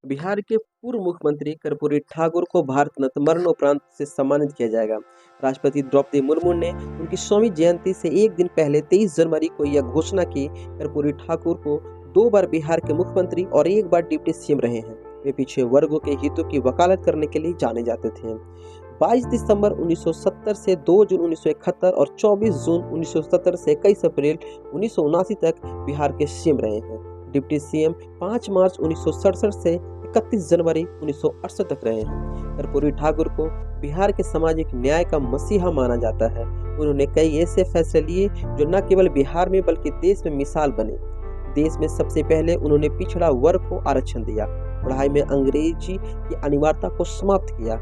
बिहार के पूर्व मुख्यमंत्री कर्पूरी ठाकुर को भारत रत्न मरणोपरांत से सम्मानित किया जाएगा। राष्ट्रपति द्रौपदी मुर्मू ने उनकी 100वीं जयंती से एक दिन पहले 23 जनवरी को यह घोषणा की। कर्पूरी ठाकुर को 2 बार बिहार के मुख्यमंत्री और 1 बार डिप्टी सीएम रहे हैं। वे पिछड़े वर्गों के हितों की वकालत करने के लिए जाने जाते थे। 22 दिसंबर 1970 से 2 जून 1971 और 24 जून 1970 से 21 अप्रैल 1979 तक बिहार के सीएम रहे हैं। डिप्टी सीएम 5 मार्च 1967 से 31 जनवरी 1968 तक रहे हैं। कर्पूरी ठाकुर को बिहार के सामाजिक न्याय का मसीहा माना जाता है। उन्होंने कई ऐसे फैसले लिए जो न केवल बिहार में बल्कि देश में मिसाल बने। देश में सबसे पहले उन्होंने पिछड़ा वर्ग को आरक्षण दिया, पढ़ाई में अंग्रेजी की अनिवार्यता को समाप्त किया।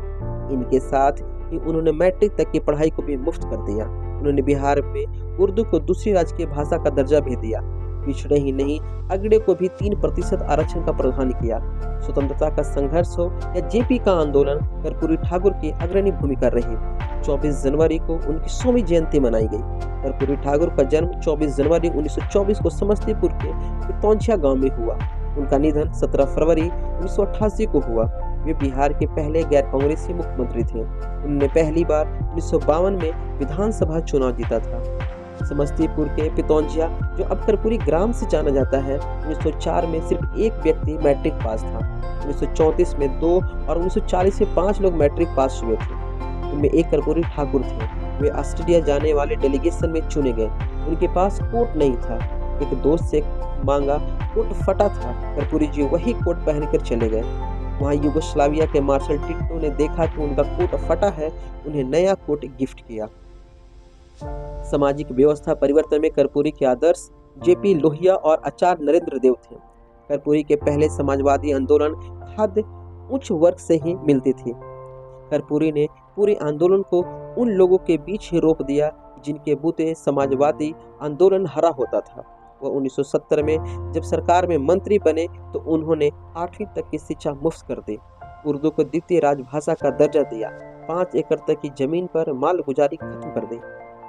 इनके साथ ही उन्होंने मैट्रिक तक की पढ़ाई को भी मुफ्त कर दिया। उन्होंने बिहार में उर्दू को दूसरी राजकीय भाषा का दर्जा भी दिया। पिछड़े ही नहीं, अगड़े को भी 3% आरक्षण का प्रावधान किया। स्वतंत्रता का संघर्ष हो या जेपी का आंदोलन, कर्पूरी ठाकुर की अग्रणी भूमिका रही। 24 जनवरी को उनकी 100वीं जयंती मनाई गई। कर्पूरी ठाकुर का जन्म 24 जनवरी 1924 को समस्तीपुर के पितौंझिया गांव में हुआ। उनका निधन 17 फरवरी 1988 को हुआ। वे बिहार के पहले गैर कांग्रेसी मुख्यमंत्री थे। उन्होंने पहली बार 1952 में विधानसभा चुनाव जीता था। समस्तीपुर के पितौंझिया, जो अब कर्पूरी ग्राम से जाना जाता है, 1904 में सिर्फ एक व्यक्ति मैट्रिक पास था। 1934 में 2 और 1940 में 5 लोग मैट्रिक पास हुए थे। उनमें एक कर्पूरी ठाकुर थे। वे ऑस्ट्रेलिया जाने वाले डेलीगेशन में चुने गए। उनके पास कोट नहीं था। एक दोस्त से मांगा कोट फटा था। कर्पूरी जी वही कोट पहनकर चले गए। वहाँ यूगोस्लाविया के मार्शल टिटो ने देखा कि उनका कोट फटा है, उन्हें नया कोट गिफ्ट किया। सामाजिक व्यवस्था परिवर्तन में कर्पूरी के आदर्श जेपी लोहिया और आचार्य नरेंद्र देव थे। कर्पूरी के पहले समाजवादी आंदोलन खाद्य उच्च वर्ग से ही मिलती थी। कर्पूरी ने पूरे आंदोलन को उन लोगों के बीच ही रोक दिया जिनके बूते समाजवादी आंदोलन हरा होता था। वह 1970 में जब सरकार में मंत्री बने तो उन्होंने 8वीं तक की शिक्षा मुफ्त कर दी। उर्दू को द्वितीय राजभाषा का दर्जा दिया। 5 एकड़ तक की जमीन पर मालगुजारी खत्म कर दी।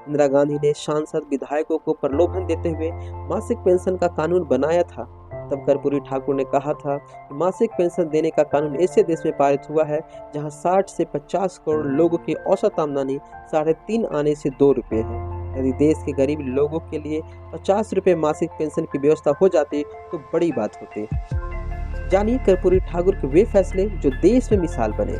इंदिरा गांधी ने सांसद विधायकों को प्रलोभन देते हुए मासिक पेंशन का कानून बनाया था। तब कर्पूरी ठाकुर ने कहा था कि मासिक पेंशन देने का कानून ऐसे देश में पारित हुआ है जहां 60 से 50 करोड़ लोगों की औसत आमदनी 3.5 आने से 2 रुपये है। यदि देश के गरीब लोगों के लिए 50 रुपये मासिक पेंशन की व्यवस्था हो जाती तो बड़ी बात होती। जानिए कर्पूरी ठाकुर के वे फैसले जो देश में मिसाल बने।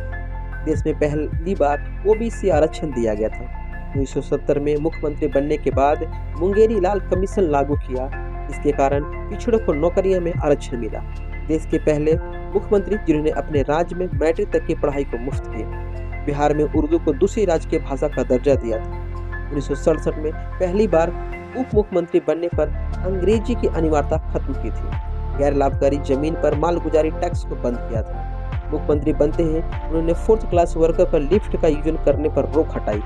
देश में पहली बार ओबीसी आरक्षण दिया गया था। 1970 में मुख्यमंत्री बनने के बाद मुंगेरी लाल कमीशन लागू किया। इसके कारण पिछड़ों को नौकरियों में आरक्षण मिला। देश के पहले मुख्यमंत्री जिन्होंने अपने राज्य में मैट्रिक तक की पढ़ाई को मुफ्त किया। बिहार में उर्दू को दूसरी राजकीय भाषा का दर्जा दिया था। 1967 में पहली बार उप मुख्यमंत्री बनने पर अंग्रेजी की अनिवार्यता खत्म की थी। गैर लाभकारी जमीन पर मालगुजारी टैक्स को बंद किया था। मुख्यमंत्री बनते ही उन्होंने 4th क्लास वर्कर पर लिफ्ट का यूजन करने पर रोक हटाई।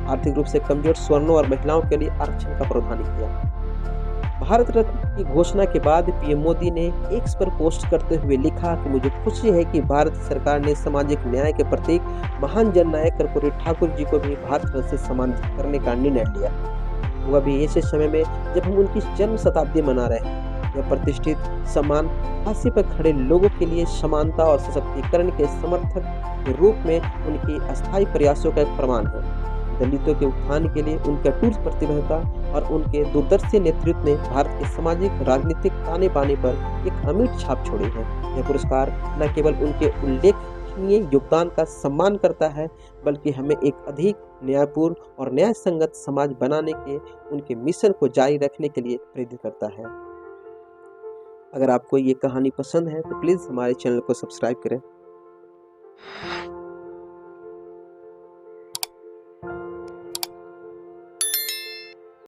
आर्थिक रूप से कमजोर स्वर्णों और महिलाओं के लिए आरक्षण का प्रावधान किया। भारत रत्न की घोषणा के बाद पीएम मोदी ने एक्स पर पोस्ट करते हुए लिखा कि मुझे खुशी है कि भारत सरकार ने सामाजिक न्याय के प्रतीक महान जननायक कर्पूरी ठाकुर जी को भी भारत रत्न से सम्मानित करने का निर्णय लिया। वह भी ऐसे समय में जब हम उनकी जन्म शताब्दी मना रहे हैं। यह प्रतिष्ठित सम्मान फांसी पर खड़े लोगों के लिए समानता और सशक्तिकरण के समर्थक के रूप में उनकी अस्थायी प्रयासों का एक प्रमाण है। दलितों के उत्थान के लिए उनकी अटूट प्रतिबद्धता और उनके दूरदर्शी नेतृत्व ने भारत के सामाजिक राजनीतिक ताने बाने पर एक अमिट छाप छोड़ी है। यह पुरस्कार न केवल उनके उल्लेखनीय योगदान का सम्मान करता है, बल्कि हमें एक अधिक न्यायपूर्ण और न्याय संगत समाज बनाने के उनके मिशन को जारी रखने के लिए प्रेरित करता है। अगर आपको ये कहानी पसंद है तो प्लीज़ हमारे चैनल को सब्सक्राइब करें।